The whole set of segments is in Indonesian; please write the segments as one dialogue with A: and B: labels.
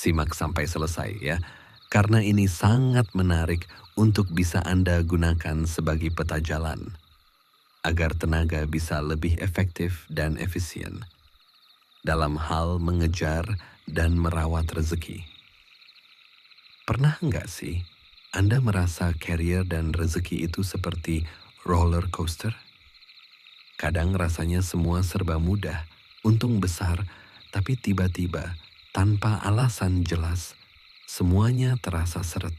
A: Simak sampai selesai ya, karena ini sangat menarik untuk bisa Anda gunakan sebagai peta jalan, agar tenaga bisa lebih efektif dan efisien dalam hal mengejar dan merawat rezeki. Pernah nggak sih Anda merasa karir dan rezeki itu seperti roller coaster? Kadang rasanya semua serba mudah, untung besar, tapi tiba-tiba tanpa alasan jelas, semuanya terasa seret.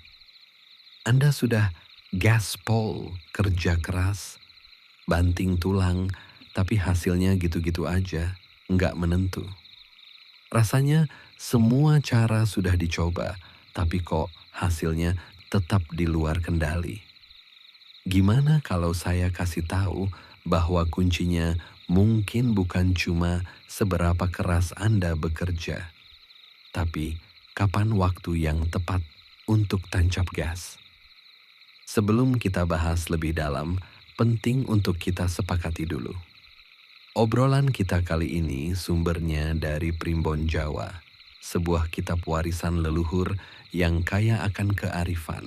A: Anda sudah gaspol, kerja keras, banting tulang, tapi hasilnya gitu-gitu aja, nggak menentu. Rasanya semua cara sudah dicoba, tapi kok hasilnya tetap di luar kendali. Gimana kalau saya kasih tahu bahwa kuncinya mungkin bukan cuma seberapa keras Anda bekerja, tapi kapan waktu yang tepat untuk tancap gas? Sebelum kita bahas lebih dalam, penting untuk kita sepakati dulu. Obrolan kita kali ini sumbernya dari Primbon Jawa, sebuah kitab warisan leluhur yang kaya akan kearifan.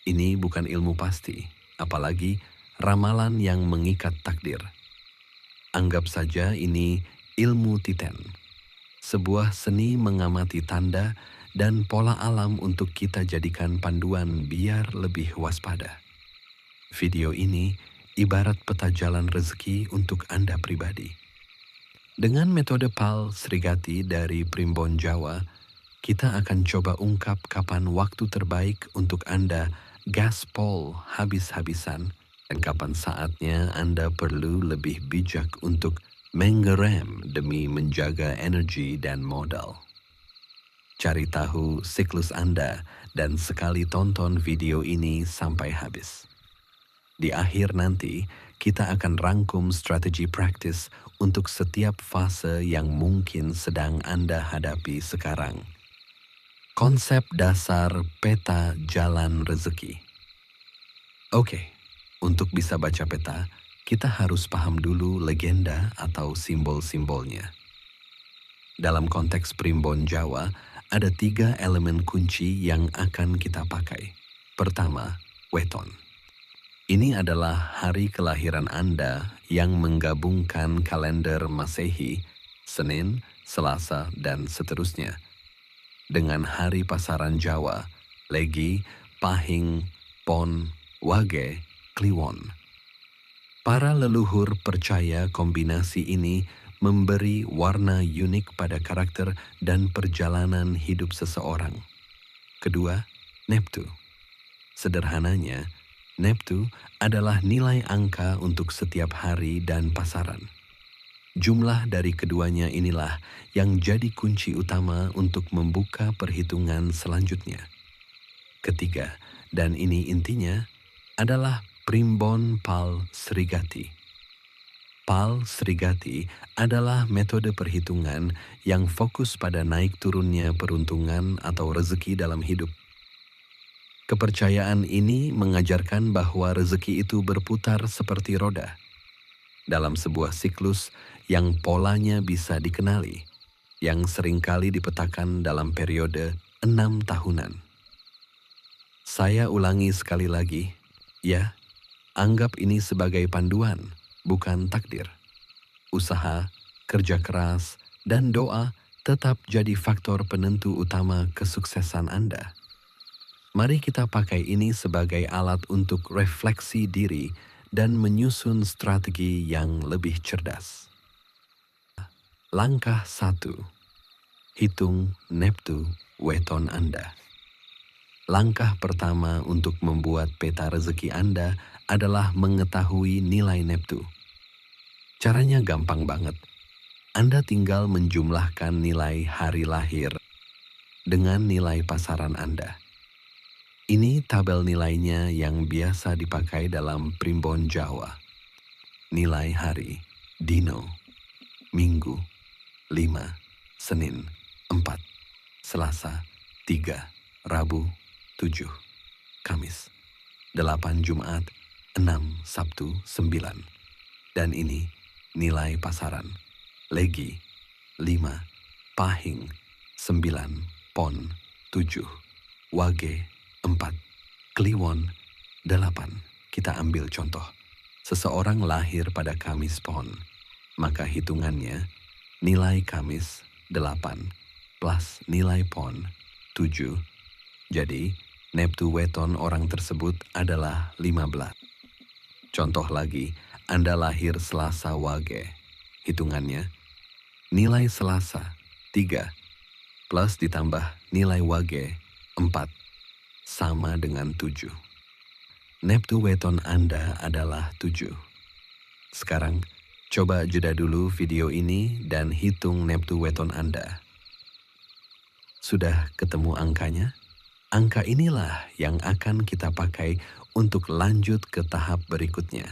A: Ini bukan ilmu pasti, apalagi ramalan yang mengikat takdir. Anggap saja ini ilmu titen, sebuah seni mengamati tanda dan pola alam untuk kita jadikan panduan biar lebih waspada. Video ini ibarat peta jalan rezeki untuk Anda pribadi. Dengan metode PAL Srigati dari Primbon Jawa, kita akan coba ungkap kapan waktu terbaik untuk Anda gaspol habis-habisan dan kapan saatnya Anda perlu lebih bijak untuk mengerem demi menjaga energi dan modal. Cari tahu siklus Anda dan sekali tonton video ini sampai habis. Di akhir nanti, kita akan rangkum strategi praktis untuk setiap fase yang mungkin sedang Anda hadapi sekarang. Konsep dasar peta jalan rezeki. Oke, untuk bisa baca peta, kita harus paham dulu legenda atau simbol-simbolnya. Dalam konteks Primbon Jawa, ada 3 elemen kunci yang akan kita pakai. Pertama, weton. Ini adalah hari kelahiran Anda yang menggabungkan kalender Masehi, Senin, Selasa, dan seterusnya, dengan hari pasaran Jawa, Legi, Pahing, Pon, Wage, Kliwon. Para leluhur percaya kombinasi ini memberi warna unik pada karakter dan perjalanan hidup seseorang. Kedua, Neptu. Sederhananya, Neptu adalah nilai angka untuk setiap hari dan pasaran. Jumlah dari keduanya inilah yang jadi kunci utama untuk membuka perhitungan selanjutnya. Ketiga, dan ini intinya, adalah Primbon PAL Srigati. PAL Srigati adalah metode perhitungan yang fokus pada naik turunnya peruntungan atau rezeki dalam hidup. Kepercayaan ini mengajarkan bahwa rezeki itu berputar seperti roda dalam sebuah siklus yang polanya bisa dikenali, yang seringkali dipetakan dalam periode 6 tahunan. Saya ulangi sekali lagi, ya, anggap ini sebagai panduan, bukan takdir. Usaha, kerja keras, dan doa tetap jadi faktor penentu utama kesuksesan Anda. Mari kita pakai ini sebagai alat untuk refleksi diri dan menyusun strategi yang lebih cerdas. Langkah 1. Hitung Neptu weton Anda. Langkah pertama untuk membuat peta rezeki Anda adalah mengetahui nilai Neptu. Caranya gampang banget. Anda tinggal menjumlahkan nilai hari lahir dengan nilai pasaran Anda. Ini tabel nilainya yang biasa dipakai dalam Primbon Jawa. Nilai hari, Dino, Minggu, 5, Senin, 4, Selasa, 3, Rabu, 7, Kamis, 8 Jumat, 6 Sabtu, 9. Dan ini nilai pasaran, Legi, 5, Pahing, 9, Pon 7, Wage 4, Kliwon 8. Kita ambil contoh. Seseorang lahir pada Kamis Pon, maka hitungannya nilai Kamis 8 plus nilai Pon 7. Jadi, neptu weton orang tersebut adalah 15. Contoh lagi, Anda lahir Selasa Wage. Hitungannya, nilai Selasa 3 plus ditambah nilai Wage 4 sama dengan 7. Neptu weton Anda adalah 7. Sekarang, coba jeda dulu video ini dan hitung neptu weton Anda. Sudah ketemu angkanya? Angka inilah yang akan kita pakai untuk lanjut ke tahap berikutnya.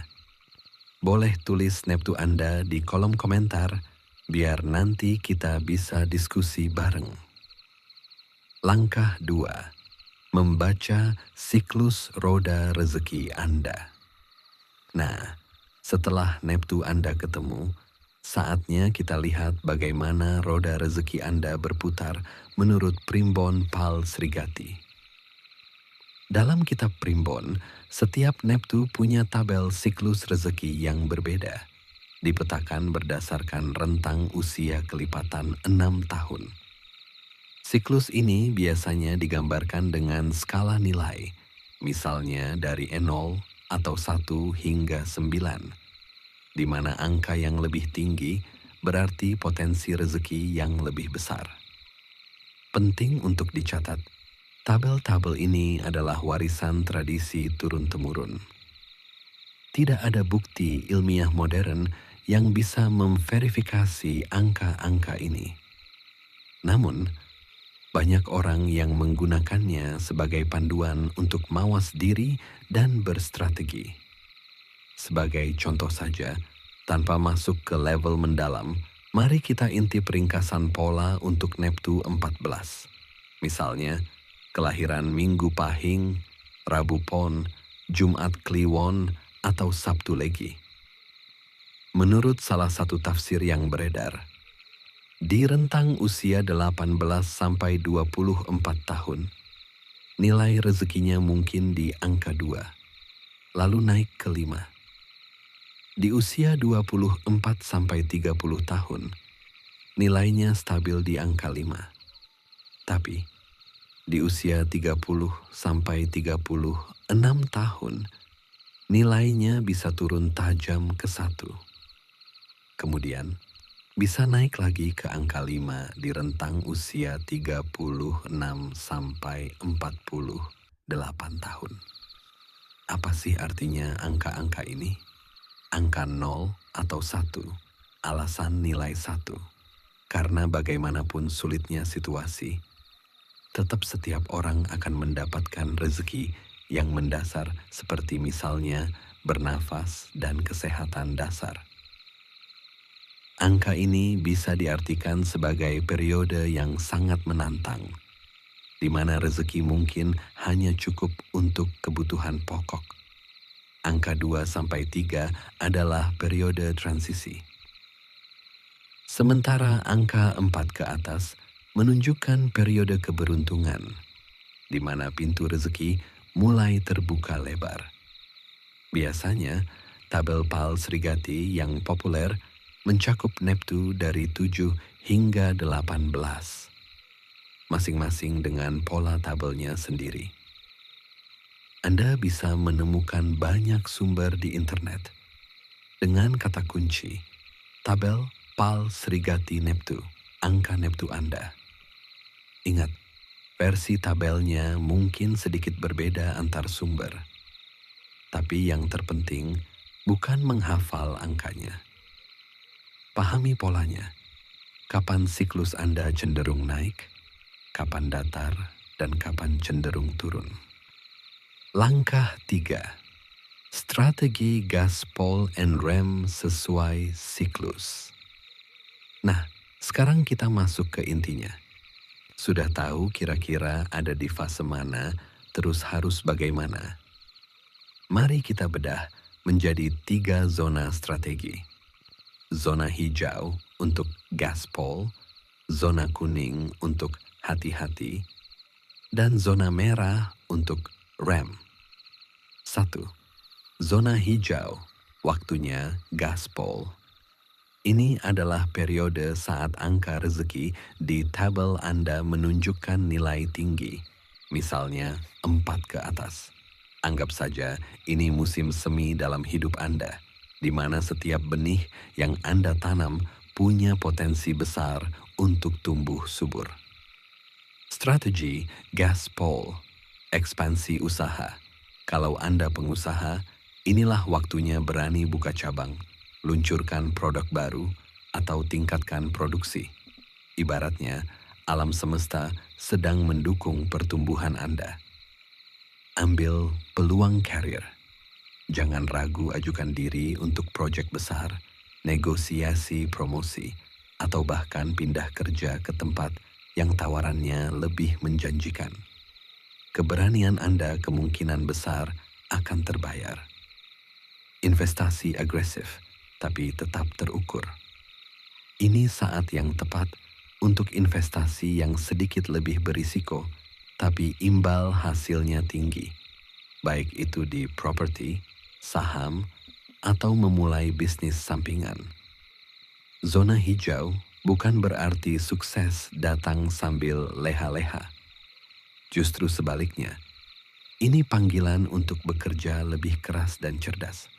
A: Boleh tulis neptu Anda di kolom komentar, biar nanti kita bisa diskusi bareng. Langkah 2. Membaca siklus roda rezeki Anda. Nah, setelah neptu Anda ketemu, saatnya kita lihat bagaimana roda rezeki Anda berputar menurut Primbon Pal Srigati. Dalam kitab Primbon, setiap neptu punya tabel siklus rezeki yang berbeda, dipetakan berdasarkan rentang usia kelipatan 6 tahun. Siklus ini biasanya digambarkan dengan skala nilai, misalnya dari 0 atau 1 hingga 9, di mana angka yang lebih tinggi berarti potensi rezeki yang lebih besar. Penting untuk dicatat, tabel-tabel ini adalah warisan tradisi turun-temurun. Tidak ada bukti ilmiah modern yang bisa memverifikasi angka-angka ini. Namun, banyak orang yang menggunakannya sebagai panduan untuk mawas diri dan berstrategi. Sebagai contoh saja, tanpa masuk ke level mendalam, mari kita intip ringkasan pola untuk neptu 14. Misalnya, kelahiran Minggu Pahing, Rabu Pon, Jumat Kliwon, atau Sabtu Legi. Menurut salah satu tafsir yang beredar, di rentang usia 18 sampai 24 tahun, nilai rezekinya mungkin di angka 2, lalu naik ke 5. Di usia 24 sampai 30 tahun, nilainya stabil di angka 5. Tapi, di usia 30 sampai 36 tahun, nilainya bisa turun tajam ke 1. Kemudian, bisa naik lagi ke angka 5 di rentang usia 36 sampai 48 tahun. Apa sih artinya angka-angka ini? Angka 0 atau 1, alasan nilai 1. Karena bagaimanapun sulitnya situasi, tetap setiap orang akan mendapatkan rezeki yang mendasar seperti misalnya bernafas dan kesehatan dasar. Angka ini bisa diartikan sebagai periode yang sangat menantang, di mana rezeki mungkin hanya cukup untuk kebutuhan pokok. Angka 2-3 adalah periode transisi. Sementara angka 4 ke atas menunjukkan periode keberuntungan, di mana pintu rezeki mulai terbuka lebar. Biasanya, tabel Pal Srigati yang populer mencakup neptu dari 7 hingga 18, masing-masing dengan pola tabelnya sendiri. Anda bisa menemukan banyak sumber di internet dengan kata kunci tabel Pal Srigati Neptu, angka neptu Anda. Ingat, versi tabelnya mungkin sedikit berbeda antar sumber. Tapi yang terpenting bukan menghafal angkanya. Pahami polanya. Kapan siklus Anda cenderung naik, kapan datar, dan kapan cenderung turun. Langkah 3. Strategi Gaspol and Rem sesuai siklus. Nah, sekarang kita masuk ke intinya. Sudah tahu kira-kira ada di fase mana, terus harus bagaimana? Mari kita bedah menjadi 3 zona strategi. Zona hijau untuk Gaspol, zona kuning untuk hati-hati, dan zona merah untuk REM. 1. Zona hijau, waktunya gaspol. Ini adalah periode saat angka rezeki di tabel Anda menunjukkan nilai tinggi, misalnya 4 ke atas. Anggap saja ini musim semi dalam hidup Anda, di mana setiap benih yang Anda tanam punya potensi besar untuk tumbuh subur. Strategi gaspol, ekspansi usaha. Kalau Anda pengusaha, inilah waktunya berani buka cabang, luncurkan produk baru, atau tingkatkan produksi. Ibaratnya, alam semesta sedang mendukung pertumbuhan Anda. Ambil peluang karir. Jangan ragu ajukan diri untuk proyek besar, negosiasi promosi, atau bahkan pindah kerja ke tempat yang tawarannya lebih menjanjikan. Keberanian Anda kemungkinan besar akan terbayar. Investasi agresif, tapi tetap terukur. Ini saat yang tepat untuk investasi yang sedikit lebih berisiko, tapi imbal hasilnya tinggi, baik itu di properti, saham, atau memulai bisnis sampingan. Zona hijau bukan berarti sukses datang sambil leha-leha. Justru sebaliknya, ini panggilan untuk bekerja lebih keras dan cerdas.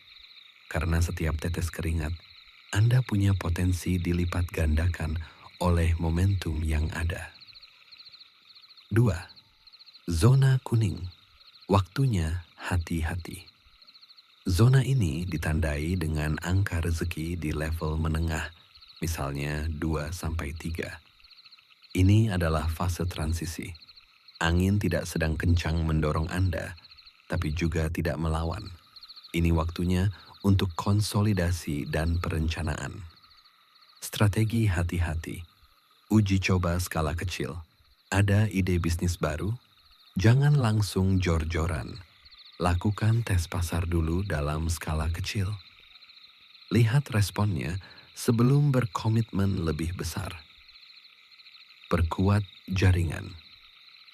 A: Karena setiap tetes keringat, Anda punya potensi dilipat gandakan oleh momentum yang ada. 2. Zona kuning. Waktunya hati-hati. Zona ini ditandai dengan angka rezeki di level menengah, misalnya 2-3. Ini adalah fase transisi. Angin tidak sedang kencang mendorong Anda, tapi juga tidak melawan. Ini waktunya untuk konsolidasi dan perencanaan. Strategi hati-hati. Uji coba skala kecil. Ada ide bisnis baru? Jangan langsung jor-joran. Lakukan tes pasar dulu dalam skala kecil. Lihat responnya sebelum berkomitmen lebih besar. Perkuat jaringan.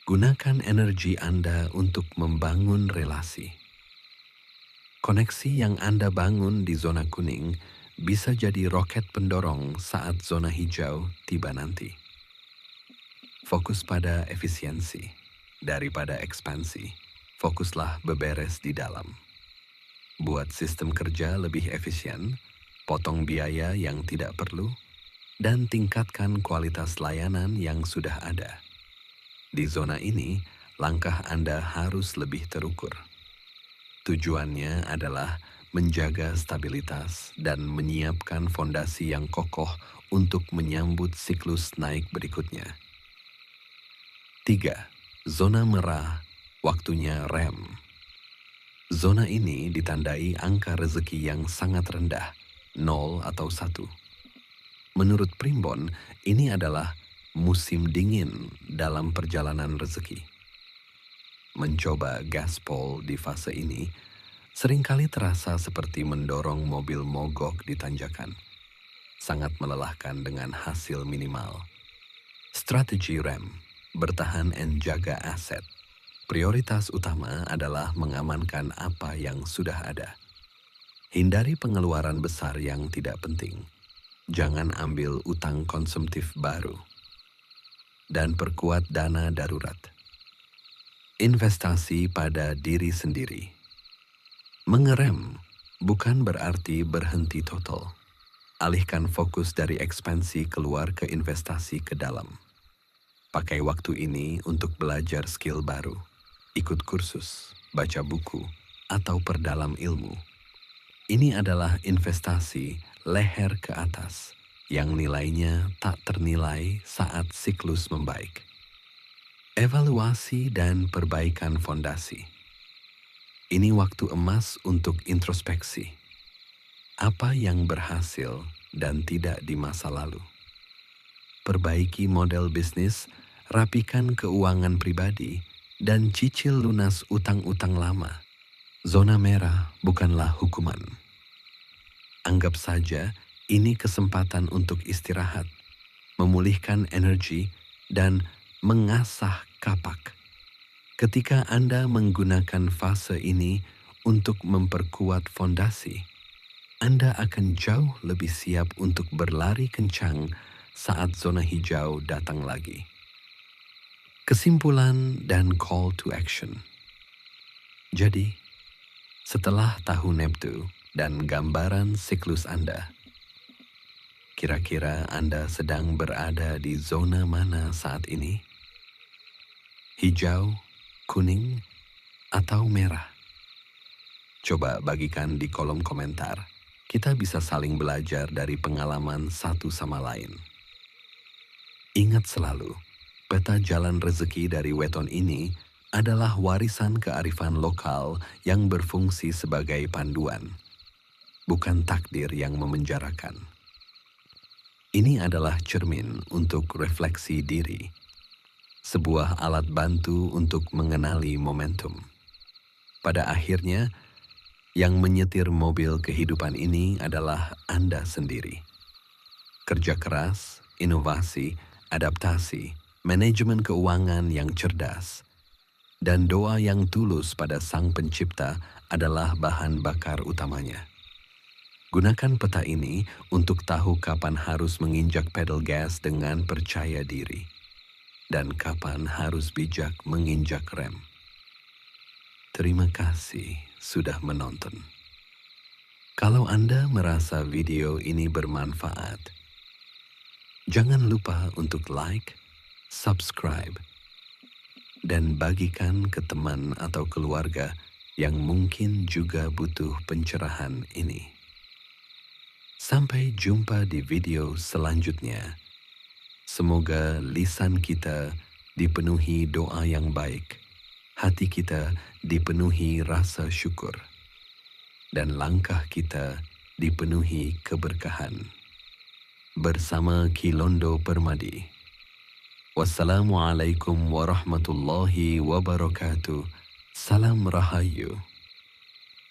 A: Gunakan energi Anda untuk membangun relasi. Koneksi yang Anda bangun di zona kuning bisa jadi roket pendorong saat zona hijau tiba nanti. Fokus pada efisiensi daripada ekspansi. Fokuslah beberes di dalam. Buat sistem kerja lebih efisien, potong biaya yang tidak perlu, dan tingkatkan kualitas layanan yang sudah ada. Di zona ini, langkah Anda harus lebih terukur. Tujuannya adalah menjaga stabilitas dan menyiapkan fondasi yang kokoh untuk menyambut siklus naik berikutnya. 3. Zona merah, waktunya REM. Zona ini ditandai angka rezeki yang sangat rendah, 0 atau 1. Menurut Primbon, ini adalah musim dingin dalam perjalanan rezeki. Mencoba gaspol di fase ini seringkali terasa seperti mendorong mobil mogok di tanjakan. Sangat melelahkan dengan hasil minimal. Strategi REM, bertahan dan jaga aset. Prioritas utama adalah mengamankan apa yang sudah ada. Hindari pengeluaran besar yang tidak penting. Jangan ambil utang konsumtif baru. Dan perkuat dana darurat. Investasi pada diri sendiri. Mengerem bukan berarti berhenti total. Alihkan fokus dari ekspansi keluar ke investasi ke dalam. Pakai waktu ini untuk belajar skill baru, ikut kursus, baca buku, atau perdalam ilmu. Ini adalah investasi leher ke atas yang nilainya tak ternilai saat siklus membaik. Evaluasi dan perbaikan fondasi. Ini waktu emas untuk introspeksi. Apa yang berhasil dan tidak di masa lalu. Perbaiki model bisnis, rapikan keuangan pribadi, dan cicil lunas utang-utang lama. Zona merah bukanlah hukuman. Anggap saja ini kesempatan untuk istirahat, memulihkan energi, dan mengasah kapak. Ketika Anda menggunakan fase ini untuk memperkuat fondasi, Anda akan jauh lebih siap untuk berlari kencang saat zona hijau datang lagi. Kesimpulan dan call to action. Jadi, setelah tahu Neptu dan gambaran siklus Anda, kira-kira Anda sedang berada di zona mana saat ini? Hijau, kuning, atau merah? Coba bagikan di kolom komentar. Kita bisa saling belajar dari pengalaman satu sama lain. Ingat selalu, peta jalan rezeki dari weton ini adalah warisan kearifan lokal yang berfungsi sebagai panduan, bukan takdir yang memenjarakan. Ini adalah cermin untuk refleksi diri, sebuah alat bantu untuk mengenali momentum. Pada akhirnya, yang menyetir mobil kehidupan ini adalah Anda sendiri. Kerja keras, inovasi, adaptasi, manajemen keuangan yang cerdas, dan doa yang tulus pada Sang Pencipta adalah bahan bakar utamanya. Gunakan peta ini untuk tahu kapan harus menginjak pedal gas dengan percaya diri, dan kapan harus bijak menginjak rem. Terima kasih sudah menonton. Kalau Anda merasa video ini bermanfaat, jangan lupa untuk like, subscribe, dan bagikan ke teman atau keluarga yang mungkin juga butuh pencerahan ini. Sampai jumpa di video selanjutnya. Semoga lisan kita dipenuhi doa yang baik, hati kita dipenuhi rasa syukur, dan langkah kita dipenuhi keberkahan. Bersama Kilondo Permadi. Wassalamualaikum warahmatullahi wabarakatuh. Salam Rahayu.